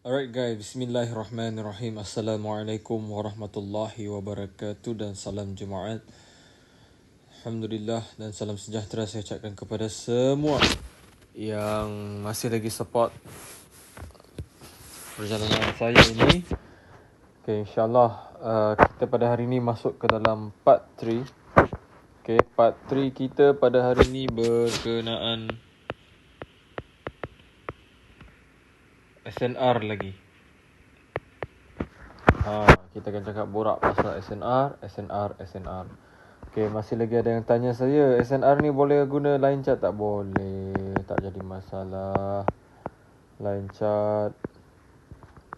Alright guys, bismillahirrahmanirrahim. Assalamualaikum warahmatullahi wabarakatuh dan salam Jumaat. Alhamdulillah dan salam sejahtera saya ucapkan kepada semua yang masih lagi support perjalanan saya ini. Okay, insyaAllah kita pada hari ini masuk ke dalam part 3. Okay, part 3 kita pada hari ini berkenaan SNR lagi. Kita akan cakap borak pasal SNR. Okay, masih lagi ada yang tanya saya, SNR ni boleh guna line chart? Tak boleh, tak jadi masalah. Line chart,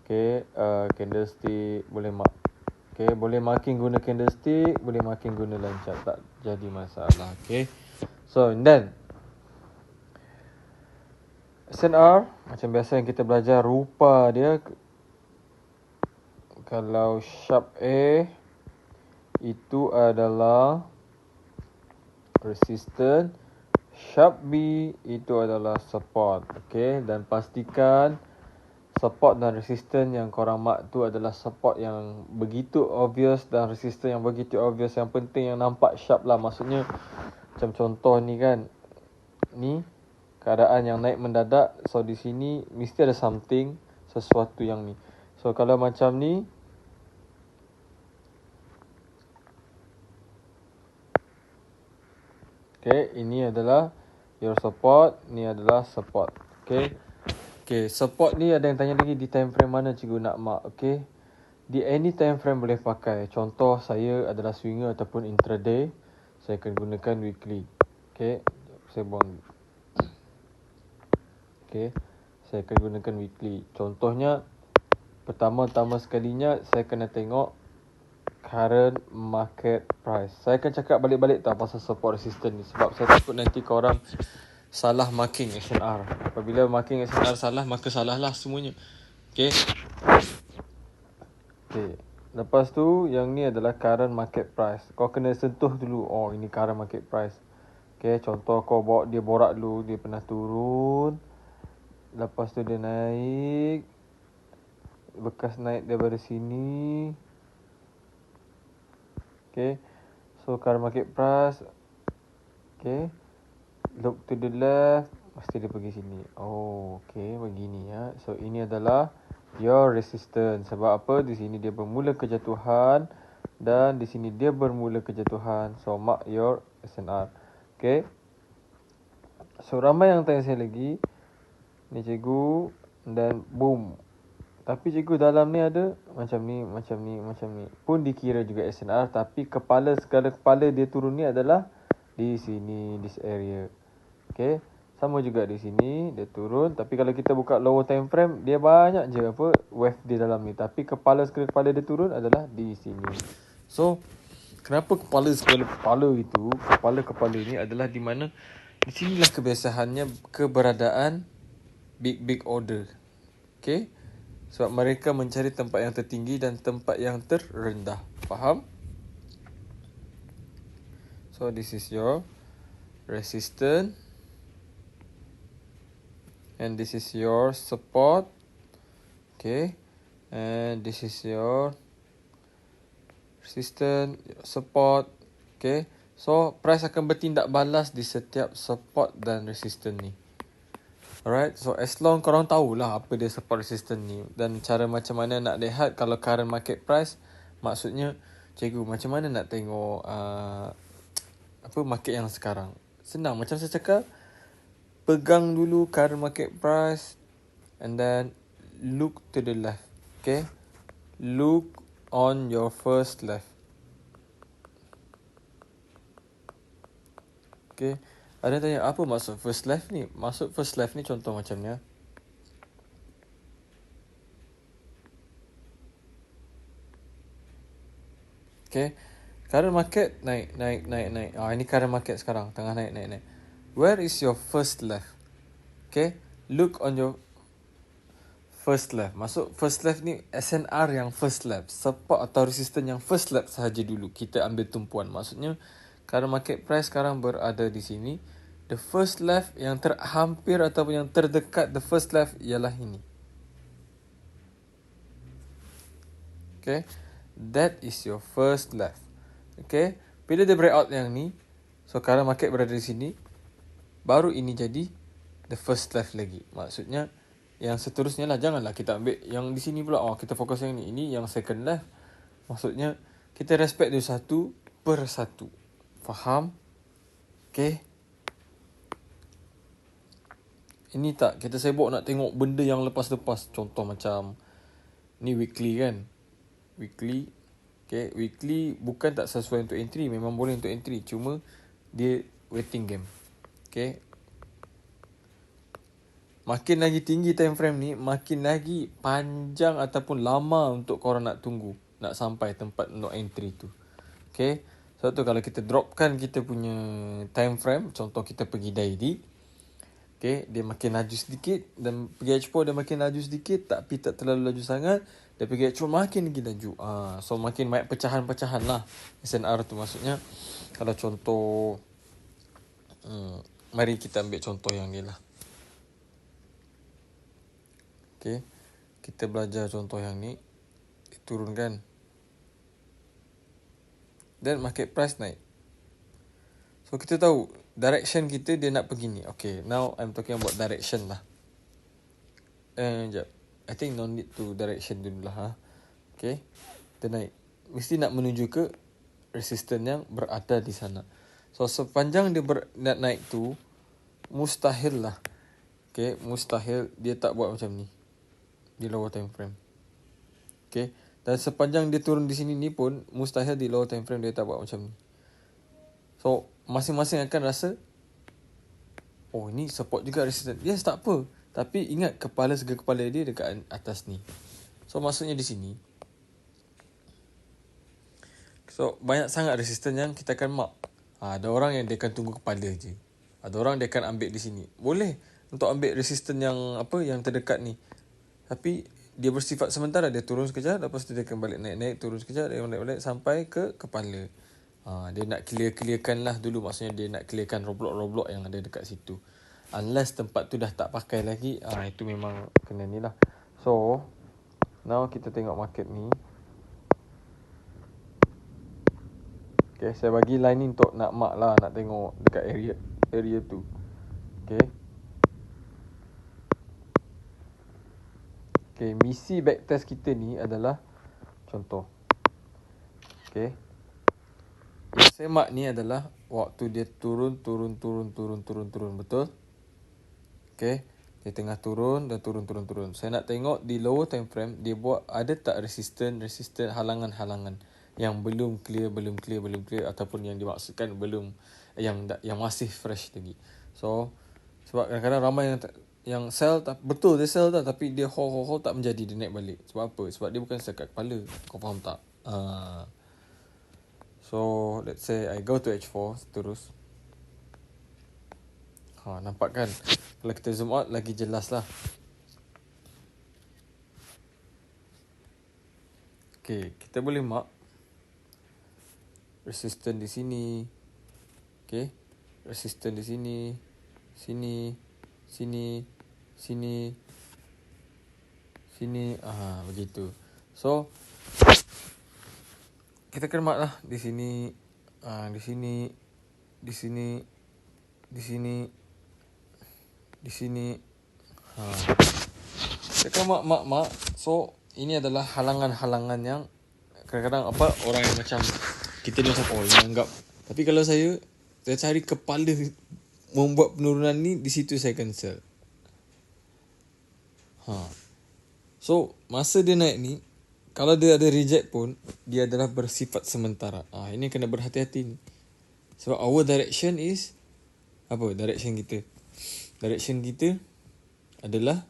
okay, candlestick boleh boleh marking guna candlestick, boleh marking guna line chart, tak jadi masalah. Okay, so and then SNR macam biasa yang kita belajar rupa dia. Kalau sharp A itu adalah resistance, sharp B itu adalah support. Okay, dan pastikan support dan resistance yang korang mark tu adalah support yang begitu obvious dan resistance yang begitu obvious. Yang penting yang nampak sharp lah. Maksudnya macam contoh ni kan, ni keadaan yang naik mendadak. So di sini mesti ada something, sesuatu yang ni. So kalau macam ni, okay, ini adalah your support, ni adalah support. Okay, support ni ada yang tanya lagi, di time frame mana cikgu nak mark. Okay, di any time frame boleh pakai. Contoh saya adalah swinger ataupun intraday, saya akan gunakan weekly. Okay, saya buang. Okay, saya akan gunakan weekly. Contohnya, pertama-tama sekalinya saya kena tengok current market price. Saya akan cakap balik-balik tau pasal support resistance ni, sebab saya takut nanti korang salah marking SNR. Apabila marking SNR salah, maka salahlah semuanya. Okay, lepas tu yang ni adalah current market price. Kau kena sentuh dulu, oh ini current market price. Okay, contoh kau bawa dia borak dulu, dia pernah turun, lepas tu dia naik, bekas naik daripada sini. Okay, so current market price. Okay, look to the left, mesti dia pergi sini. Oh, okay, begini ya. So ini adalah your resistance. Sebab apa? Di sini dia bermula kejatuhan dan di sini dia bermula kejatuhan. So mark your SNR. Okay, so ramai yang tanya saya lagi, ni cikgu, dan boom, tapi cikgu dalam ni ada macam ni pun dikira juga SNR, tapi segala kepala dia turun ni adalah di sini, this area. Okay, sama juga di sini dia turun, tapi kalau kita buka lower time frame, dia banyak je wave di dalam ni, tapi segala kepala dia turun adalah di sini. So kenapa segala kepala ni adalah di mana? Di sinilah kebiasaannya keberadaan big order. Okay, sebab mereka mencari tempat yang tertinggi dan tempat yang terendah. Faham? So this is your resistance and this is your support. Okay, and this is your resistance, support. Okay, so price akan bertindak balas di setiap support dan resistance ni. Alright, so as long korang tahulah apa dia support resistance ni dan cara macam mana nak lihat kalau current market price. Maksudnya, cikgu macam mana nak tengok market yang sekarang? Senang, macam saya cakap, pegang dulu current market price and then look to the left. Okay, look on your first left. Okay, ada yang tanya apa maksud first left ni? Maksud first left ni contoh macam ni. Okay, current market naik. Ini current market sekarang, tengah naik. Where is your first left? Okay, look on your first left. Maksud first left ni SNR yang first left, support atau resistance yang first left sahaja dulu. Kita ambil tumpuan. Maksudnya current market price sekarang berada di sini. The first left yang terhampir ataupun yang terdekat the first left ialah ini. Okay. That is your first left. Okay. Bila dia breakout yang ni, so kalau market berada di sini, baru ini jadi the first left lagi. Maksudnya yang seterusnya lah, janganlah kita ambil yang di sini pula. Kita fokus yang ni. Ini yang second left. Maksudnya kita respect dia satu per satu. Faham? Okay. Ini tak, kita sibuk nak tengok benda yang lepas-lepas. Contoh macam ni weekly kan. Weekly. Okay, weekly bukan tak sesuai untuk entry. Memang boleh untuk entry. Cuma dia waiting game. Okay. Makin lagi tinggi time frame ni, makin lagi panjang ataupun lama untuk korang nak tunggu. Nak sampai tempat untuk entry tu. Okay. Sebab tu kalau kita dropkan kita punya time frame. Contoh kita pergi daily. Okay, dia makin laju sedikit. Dan pergi H4 dia makin laju sedikit. Tapi tak terlalu laju sangat. Dia pergi H4 makin lagi laju. So makin banyak pecahan-pecahan lah SNR tu. Maksudnya kalau contoh, mari kita ambil contoh yang ni lah. Okay, kita belajar contoh yang ni. Turunkan. Dan market price naik. So kita tahu direction kita dia nak pergi ni. Okay, now I'm talking about direction lah. Sekejap. I think no need to direction dulu lah. Okay, kita naik. Mesti nak menuju ke resistance yang berada di sana. So sepanjang dia nak naik tu, mustahil lah. Okay, mustahil dia tak buat macam ni di lower time frame. Okay, dan sepanjang dia turun di sini ni pun, mustahil di lower time frame dia tak buat macam ni. So masing-masing akan rasa, oh ni support juga resistance. Yes, tak apa. Tapi ingat segala kepala dia dekat atas ni. So maksudnya di sini, so banyak sangat resistance yang kita akan mark. Ada orang yang dia akan tunggu kepala je. Ada orang dia akan ambil di sini. Boleh untuk ambil resistance yang terdekat ni. Tapi dia bersifat sementara. Dia turun sekejap, lepas tu dia akan balik naik-naik, turun sekejap, dia balik sampai ke kepala. Dia nak clearkan lah dulu. Maksudnya dia nak clearkan roblok-roblok yang ada dekat situ. Unless tempat tu dah tak pakai lagi, itu memang kena ni lah. So now kita tengok market ni. Okay, saya bagi line ni untuk nak mark lah, nak tengok dekat area tu. Okay. Okay, misi backtest kita ni adalah contoh. Okay. Yang saya mark ni adalah waktu dia turun. Betul? Okay. Dia tengah turun dan turun. Saya nak tengok di lower time frame dia buat ada tak resistance, halangan-halangan yang belum clear ataupun yang dimaksudkan belum, yang masih fresh lagi. So sebab kadang-kadang ramai yang sell betul dia sell tapi dia hold tak menjadi, dia naik balik. Sebab apa? Sebab dia bukan sekat kepala. Kau faham tak? So let's say I go to H4 terus. Nampak kan? Kalau kita zoom out lagi jelas lah. Okay, kita boleh mark resistance di sini. Okay, resistance di sini, sini, begitu. So kita akan mark lah di sini, di sini. Kita akan mark. So ini adalah halangan-halangan yang kadang-kadang orang yang macam kita ni macam yang anggap. Tapi kalau saya cari kepala membuat penurunan ni, di situ saya cancel. So masa dia naik ni, kalau dia ada reject pun, dia adalah bersifat sementara. Ini kena berhati-hati ni. Sebab our direction is apa? Direction kita adalah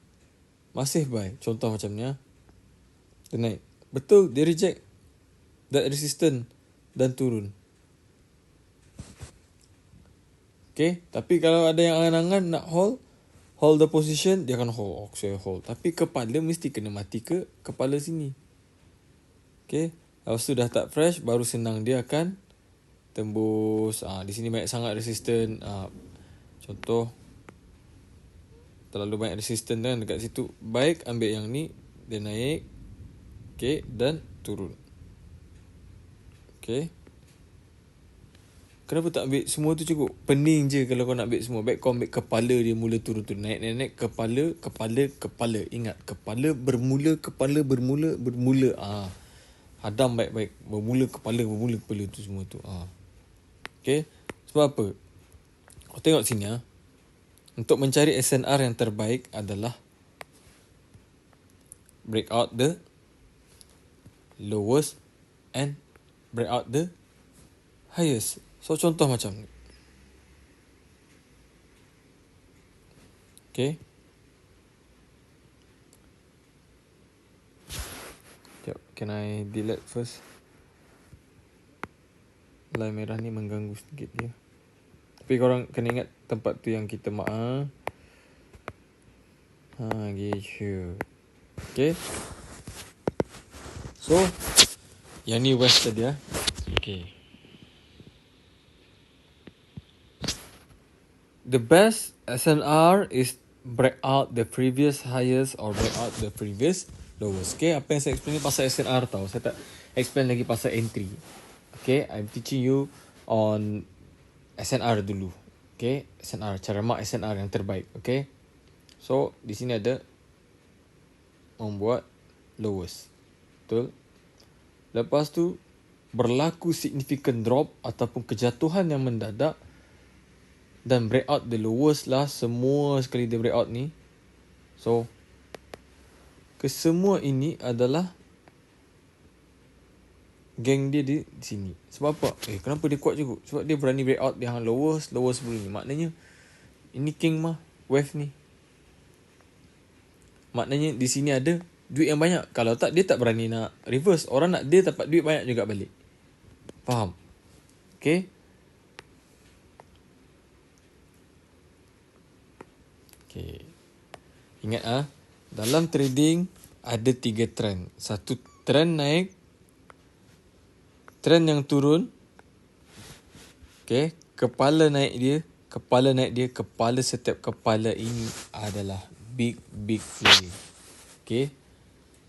masih buy. Contoh macam ni. Dia naik. Betul, dia reject that resistance dan turun. Okay, tapi kalau ada yang angan-angan nak hold the position, dia akan hold. Saya hold. Tapi kepala mesti kena mati ke kepala sini. Okay, lepas tu dah tak fresh, baru senang dia akan tembus. Di sini banyak sangat resistance. Contoh, terlalu banyak resistance kan dekat situ. Baik, ambil yang ni, dia naik. Okay, dan turun. Okay. Kenapa tak ambil semua tu cukup? Pening je kalau kau nak ambil semua. Baik kau ambil kepala dia mula turun. Naik. Kepala. Ingat, kepala bermula. Hadam baik-baik. Bermula kepala tu semua tu. Okay. Sebab apa? Kau tengok sini. Untuk mencari SNR yang terbaik adalah break out the lowest and break out the highest. So contoh macam ni. Okay. Sekejap, can I delete first? Line merah ni mengganggu sedikit je. Tapi korang kena ingat tempat tu yang kita gitu. Okay. So yang ni west tadi Okay. The best SNR is break out the previous highest or break out the previous lowest. Okay, apa yang saya explain ni pasal SNR tau. Saya tak explain lagi pasal entry. Okay, I'm teaching you on SNR dulu. Okay, SNR, cara mark SNR yang terbaik. Okay, so di sini ada membuat lowest. Betul? Lepas tu berlaku significant drop ataupun kejatuhan yang mendadak dan break out the lowest lah. Semua sekali dia break out ni. So kesemua ini adalah geng dia di sini. Sebab apa? Kenapa dia kuat juga? Sebab dia berani break out yang lowest sebelum ni. Maknanya ini king mah, wave ni. Maknanya di sini ada duit yang banyak. Kalau tak, dia tak berani nak reverse. Orang nak dia dapat duit banyak juga balik. Faham? Okay. Okay. Ingat dalam trading ada 3 trend. Satu trend naik, trend yang turun. Okay. Kepala naik dia. Kepala setiap kepala ini adalah big play. Okay.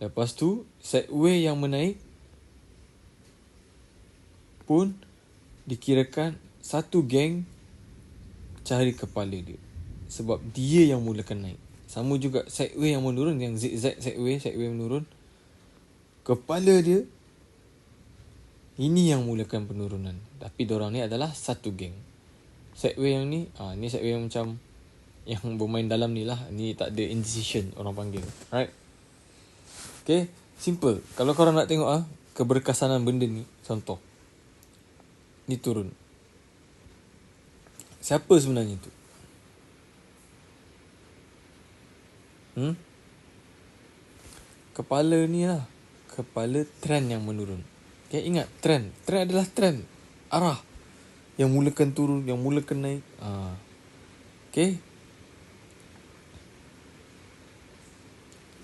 Lepas tu sideway yang menaik pun dikirakan satu geng cari kepala dia. Sebab dia yang mulakan naik. Sama juga sideway yang menurun, yang zigzag sideway menurun. Kepala dia ini yang mulakan penurunan. Tapi diorang ni adalah satu geng. Sideway yang ni, ni sideway yang macam yang bermain dalam ni lah. Ni tak ada indecision orang panggil. Alright. Okay, simple. Kalau korang nak tengok keberkesanan benda ni, contoh. Ni turun. Siapa sebenarnya tu? Kepala ni lah. Kepala trend yang menurun. Okay, ingat trend. Trend adalah trend. Arah. Yang mulakan turun, yang mulakan naik. Okay.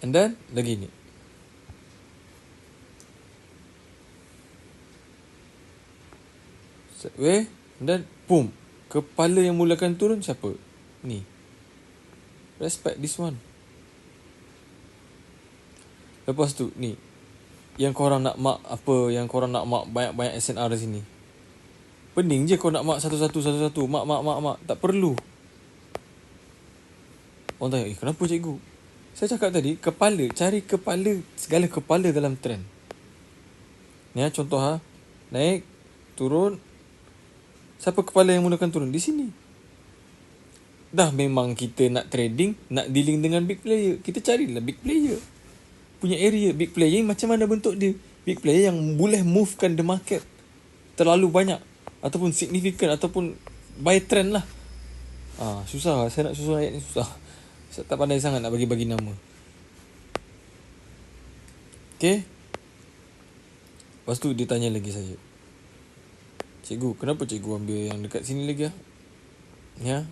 And then, lagi ni. Sideway. And then, boom. Kepala yang mulakan turun siapa? Ni. Respect this one. Lepas tu, ni. Yang korang nak mark apa? Yang korang nak mark banyak-banyak SNR di sini. Pening je kau nak mark satu-satu. Mark. Tak perlu. Orang tanya, kenapa cikgu? Saya cakap tadi, kepala. Cari kepala. Segala kepala dalam trend. Ni contoh naik, turun. Siapa kepala yang mulakan turun? Di sini. Dah memang kita nak trading, nak dealing dengan big player. Kita carilah big player. Punya area big player macam mana bentuk dia? Big player yang boleh movekan the market terlalu banyak ataupun significant ataupun by trend lah. Susah. Saya nak susun ayat ni susah. Saya tak pandai sangat nak bagi nama. Okay. Lepas tu dia tanya lagi saya, cikgu, kenapa cikgu ambil yang dekat sini lagi Ya.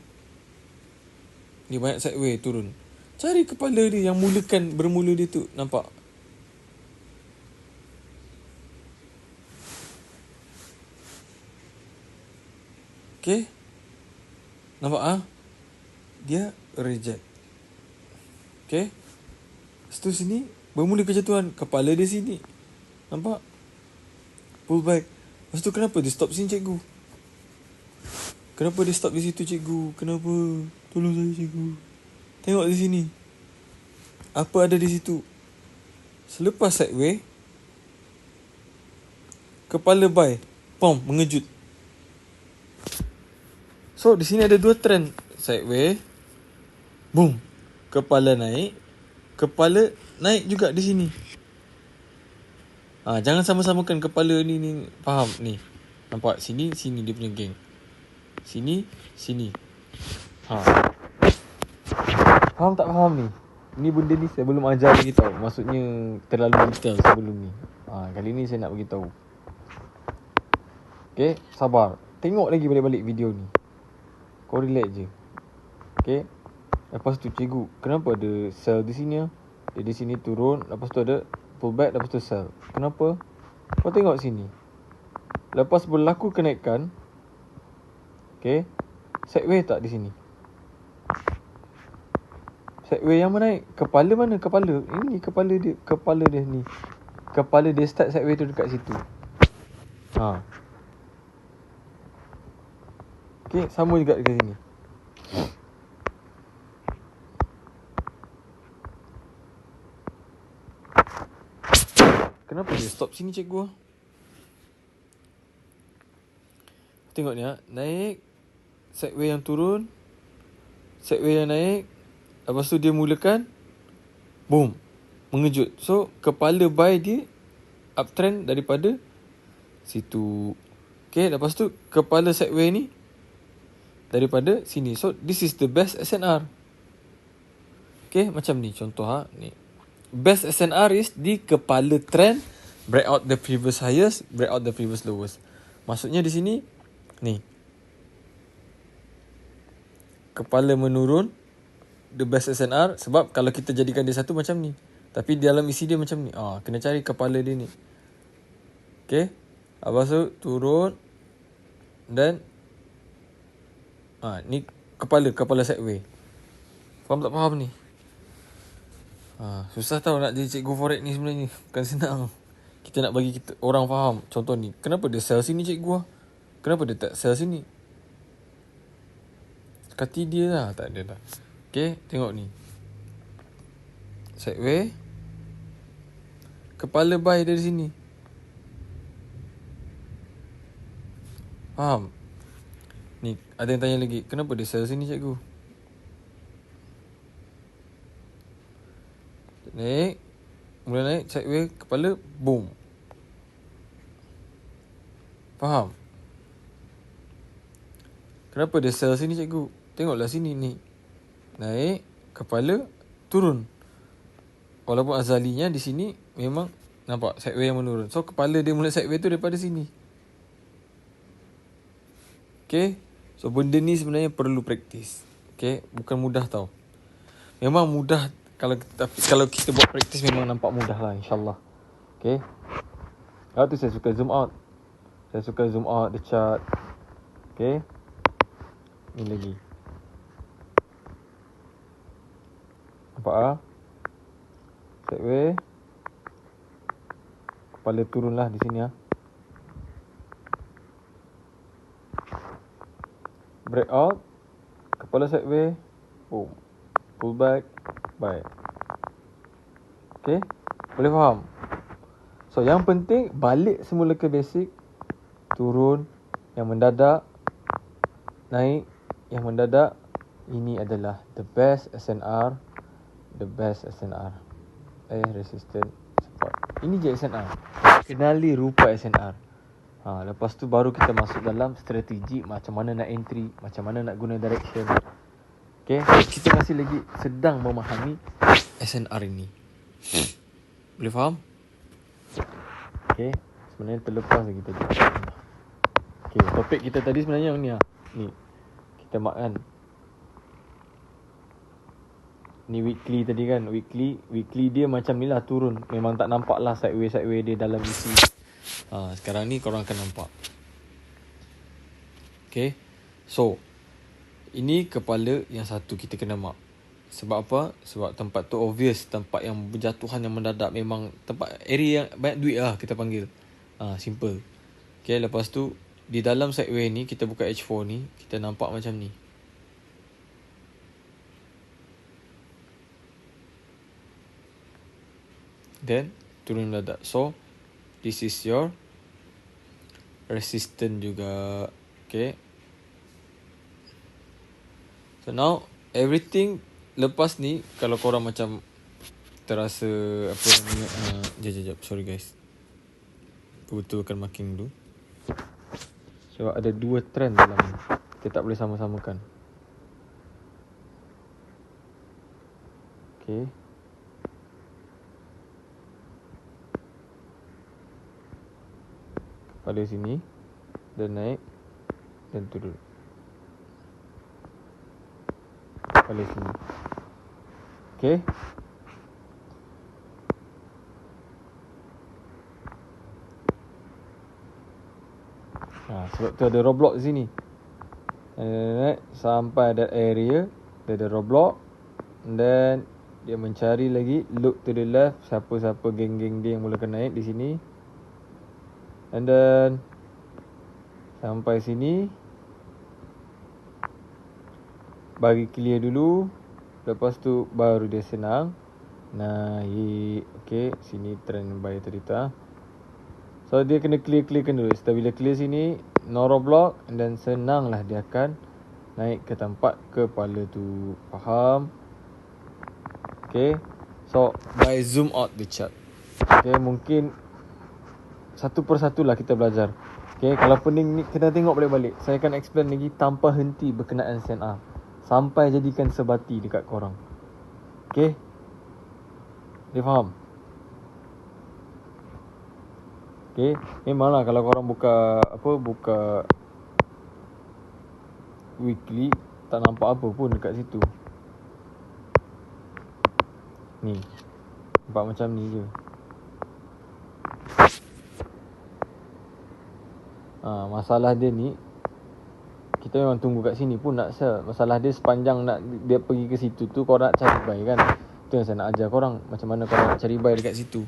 Ni banyak sideway turun. Cari kepala dia yang bermula dia tu. Nampak? Okay. Nampak Dia reject. Okay. Lepas tu sini bermula kejatuhan. Kepala dia sini. Nampak? Pull back. Lepas tu kenapa dia stop sini cikgu? Kenapa dia stop di situ cikgu? Kenapa? Tolong saya cikgu. Tengok di sini. Apa ada di situ? Selepas sideway, kepala by. Pom, mengejut. So, di sini ada dua trend. Sideway. Boom. Kepala naik. Kepala naik juga di sini. Jangan sama-samakan kepala ni. Faham? Ni. Nampak? Sini dia punya geng. Sini. Faham tak faham ni? Ni benda ni saya belum ajar lagi tau. Maksudnya terlalu detail sebelum ni. Kali ni saya nak beritahu. Okay, sabar. Tengok lagi balik-balik video ni. Kau relax je. Okay. Lepas tu cikgu, kenapa ada cell di sini? Dia di sini turun. Lepas tu ada pullback. Lepas tu cell. Kenapa? Kau tengok sini. Lepas berlaku kenaikan. Okay. Sideway tak di sini? Sideway yang mana naik? Kepala mana? Kepala. Ini kepala dia. Kepala dia ni. Kepala dia start sideway tu dekat situ. Okay. Sama juga dekat sini. Kenapa dia stop sini cikgu? Tengok ni naik. Sideway yang turun. Sideway yang naik. Lepas tu dia mulakan. Boom. Mengejut. So, kepala buy dia uptrend daripada situ. Okay, lepas tu kepala sideway ni daripada sini. So, this is the best SNR. Okay, macam ni contoh ni. Best SNR is di kepala trend, break out the previous highest, break out the previous lowest. Maksudnya di sini ni. Kepala menurun, the best SNR, sebab kalau kita jadikan dia satu macam ni. Tapi dalam isi dia macam ni. Kena cari kepala dia ni. Okay. Lepas tu turun dan ni kepala sideway. Faham tak faham ni? Susah tau nak jadi cikgu forex ni sebenarnya. Bukan senang. Kita nak bagi orang faham. Contoh ni, kenapa dia sell sini cikgu? Kenapa dia tak sell sini? Kati dia lah. Tak ada lah. Okay, tengok ni. Sideway. Kepala buy dari sini. Faham? Ni, ada yang tanya lagi. Kenapa dia sell sini cikgu? Naik. Mula naik, sideway, kepala, boom. Faham? Kenapa dia sell sini cikgu? Tengoklah sini ni. Naik, kepala, turun. Walaupun azalinya di sini memang nampak sideway yang menurun. So, kepala dia mula sideway tu daripada sini. Okay. So, benda ni sebenarnya perlu praktis. Okay. Bukan mudah tau. Memang mudah. Kalau kita buat praktis memang nampak mudah lah, insyaAllah. Okay. Lepas tu saya suka zoom out. Saya suka zoom out the chart. Okay. Ni lagi. Nampak sideway. Kepala turun lah di sini Break out. Kepala sideway. Boom. Pull back. Buy. Okay. Boleh faham? So, yang penting balik semula ke basic. Turun. Yang mendadak. Naik. Yang mendadak. Ini adalah the best SNR. The best SNR. Resistant support. Ini je SNR. Kenali rupa SNR. Lepas tu baru kita masuk dalam strategi. Macam mana nak entry. Macam mana nak guna direction. Okay. Kita masih lagi sedang memahami SNR ini. Boleh faham? Okay. Sebenarnya terlepas lagi tadi. Okay. Topik kita tadi sebenarnya yang ni Ni. Kita makan. Ni weekly tadi kan. Weekly dia macam ni lah turun. Memang tak nampak lah sideway dia dalam isi. Sekarang ni korang akan nampak. Okay. So, ini kepala yang satu kita kena mark. Sebab apa? Sebab tempat tu obvious, tempat yang berjatuhan yang mendadak, memang tempat area yang banyak duit lah kita panggil. Simple. Okay, lepas tu di dalam Segway ni kita buka H4 ni, kita nampak macam ni. Then turun mendadak. So this is your resistance juga. Okay. So now everything lepas ni, kalau korang macam terasa apa namanya, jap, sorry guys, betulkan marking dulu. Sebab ada 2 trend dalam ni, kita tak boleh sama-samakan. Okay. Pada sini dan naik dan turun. Pada sini. Okay. Sebab tu ada roadblock di sini. Naik sampai ada area, dia ada roadblock. Dan dia mencari lagi, look to the left, siapa-siapa geng-geng dia yang mulakan naik di sini. And then sampai sini, bagi clear dulu. Lepas tu baru dia senang naik. Okay, sini trend buy tadi tu. So dia kena clearkan dulu. Setelah bila clear sini, no roadblock, and then senang lah dia akan naik ke tempat kepala tu. Faham? Okay, so by zoom out the chart. Okay, mungkin satu persatu lah kita belajar. Okay, kalau pening ni kita tengok balik-balik. Saya akan explain lagi tanpa henti berkenaan SNR, sampai jadikan sebati dekat korang. Okay, dia faham? Okay, memanglah kalau korang buka weekly, tak nampak apa pun dekat situ. Ni, nampak macam ni je. Masalah dia ni, kita memang tunggu kat sini pun nak sell. Masalah dia sepanjang nak dia pergi ke situ tu, korang nak cari buy kan. Itu yang saya nak ajar korang, macam mana korang nak cari buy dekat situ.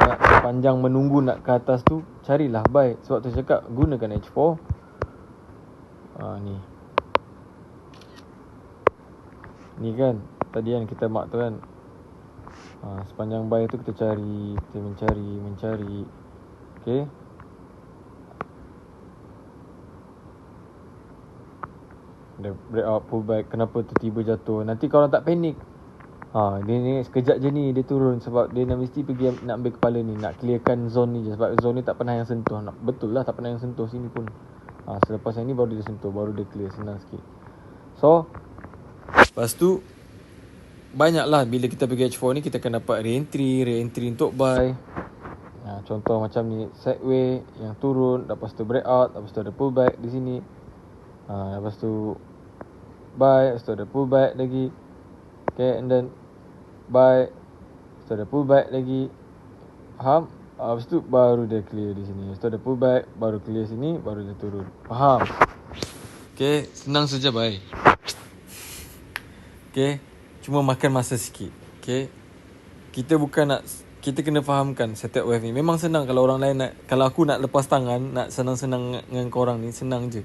Sepanjang menunggu nak ke atas tu, carilah buy. Sebab tu cakap gunakan H4. Ni kan, tadi kan kita mark tu kan. Sepanjang buy tu kita cari, kita mencari. Okay. Dia breakout, pullback. Kenapa tiba-tiba jatuh? Nanti korang tak panik. Dia ni sekejap je ni dia turun. Sebab dia mesti pergi nak ambil kepala ni, nak clearkan zone ni je. Sebab zone ni tak pernah yang sentuh. Betul lah, tak pernah yang sentuh sini pun. Selepas yang ni baru dia sentuh, baru dia clear, senang sikit. So lepas tu banyak lah bila kita pergi H4 ni, kita akan dapat re-entry untuk buy. Contoh macam ni, Segway yang turun, lepas tu breakout, lepas tu ada pullback di sini. Lepas tu buy, lepas tu ada pullback lagi. Okay, and then buy, lepas tu ada pullback lagi. Faham? Lepas tu baru dia clear di sini. Lepas tu ada pullback, baru clear sini, baru dia turun. Faham? Okay, senang saja buy. Okay, cuma makan masa sikit. Okay, kita kena fahamkan setiap wave ni. Memang senang kalau orang lain nak, kalau aku nak lepas tangan, nak senang-senang dengan korang ni, senang je.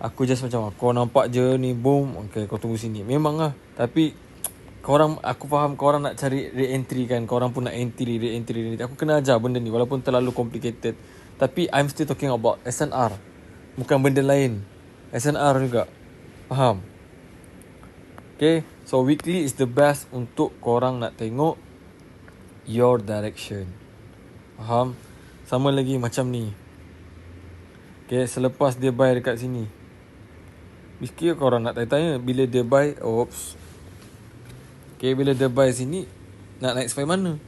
Aku just macam, kau nampak je ni, boom, okay, kau tunggu sini. Memang lah. Tapi korang, aku faham korang nak cari re-entry kan. Korang pun nak re-entry. Aku kena ajar benda ni walaupun terlalu complicated. Tapi I'm still talking about SNR, bukan benda lain. SNR juga. Faham? Okay, so weekly is the best untuk korang nak tengok your direction. Faham? Sama lagi macam ni. Okay, selepas dia buy dekat sini, mesti korang nak tanya-tanya bila dia buy. Okay, bila dia buy sini, nak naik sampai mana?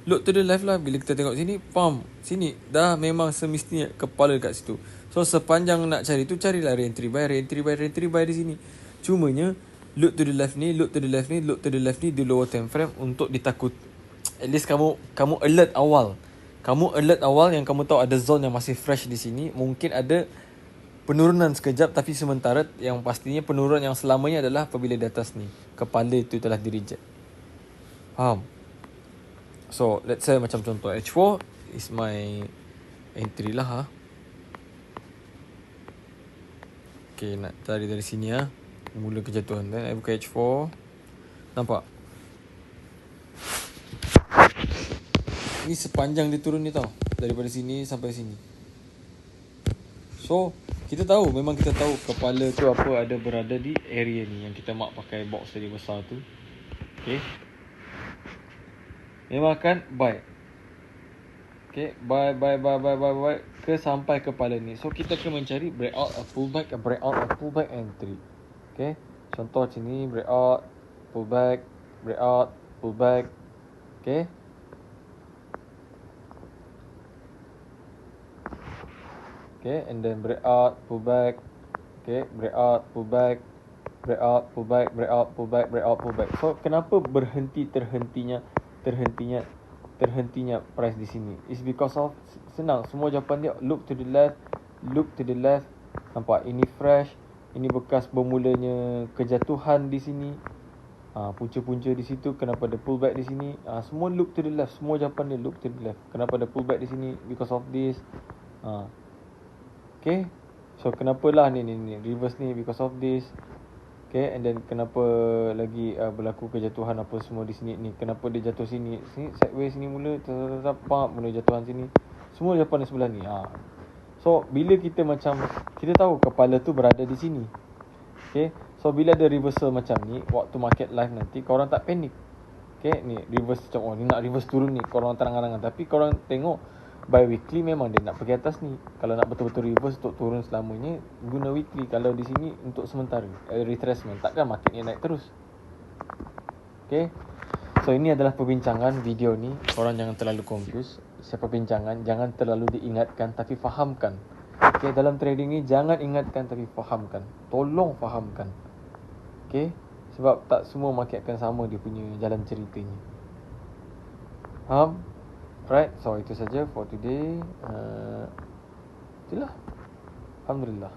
Look to the left lah. Bila kita tengok sini, pam, sini dah memang semestinya kepala dekat situ. So sepanjang nak cari tu, carilah re-entry buy di sini. Cumanya look to the left ni di lower time frame untuk ditakut. At least kamu alert awal. Kamu alert awal yang kamu tahu ada zone yang masih fresh di sini. Mungkin ada penurunan sekejap, tapi sementara yang pastinya penurunan yang selamanya adalah apabila di atas ni. kepala itu telah di reject. Faham? So let's say macam contoh H4 is my entry lah. Okay, nak cari dari sini mula kejatuhan. Then I buka H4. Nampak? Ni sepanjang dia turun ni tau, daripada sini sampai sini. So kita tahu, memang kita tahu kepala tu apa ada berada di area ni yang kita mark pakai box tadi besar tu. Okay, memang akan buy. Okay, buy ke sampai kepala ni. So kita akan mencari breakout, a pullback, a breakout, a pullback, entry. Okay, contoh sini breakout, pullback, breakout, pullback. Okay, okay, and then breakout, pullback. Okay, breakout, pullback, breakout, pullback, breakout, pullback, breakout, pullback. So kenapa terhentinya price di sini? It's because of, senang, semua jawapan dia look to the left. Nampak? Ini fresh, ini bekas bermulanya kejatuhan di sini. Punca-punca di situ, kenapa ada pullback di sini? Semua look to the left, semua jawapan dia look to the left. Kenapa ada pullback di sini? Because of this. Okay, so kenapa lah ni reverse ni? Because of this. Okay, and then kenapa lagi berlaku kejatuhan apa semua di sini ni? Kenapa dia jatuh sini? Sini sideways sini mula, terdapat mula jatuhan sini. Semua jawapan di sebelah ni. So bila kita tahu kepala tu berada di sini. Okay, so bila ada reversal macam ni, waktu market live nanti korang tak panik. Okay, ni reverse macam ni nak reverse turun ni, korang terang-terangan. Tapi korang tengok by weekly memang dia nak pergi atas ni. Kalau nak betul-betul reverse untuk turun selamanya, guna weekly. Kalau di sini untuk sementara, retracement, takkan market ni naik terus. Okay, so ini adalah perbincangan video ni. Korang jangan terlalu confuse. Siapa perbincangan, jangan terlalu diingatkan tapi fahamkan. Okay, dalam trading ni jangan ingatkan tapi fahamkan. Tolong fahamkan. Okay, sebab tak semua market akan sama dia punya jalan ceritanya. Faham? Right, so itu saja for today. Itulah. Alhamdulillah.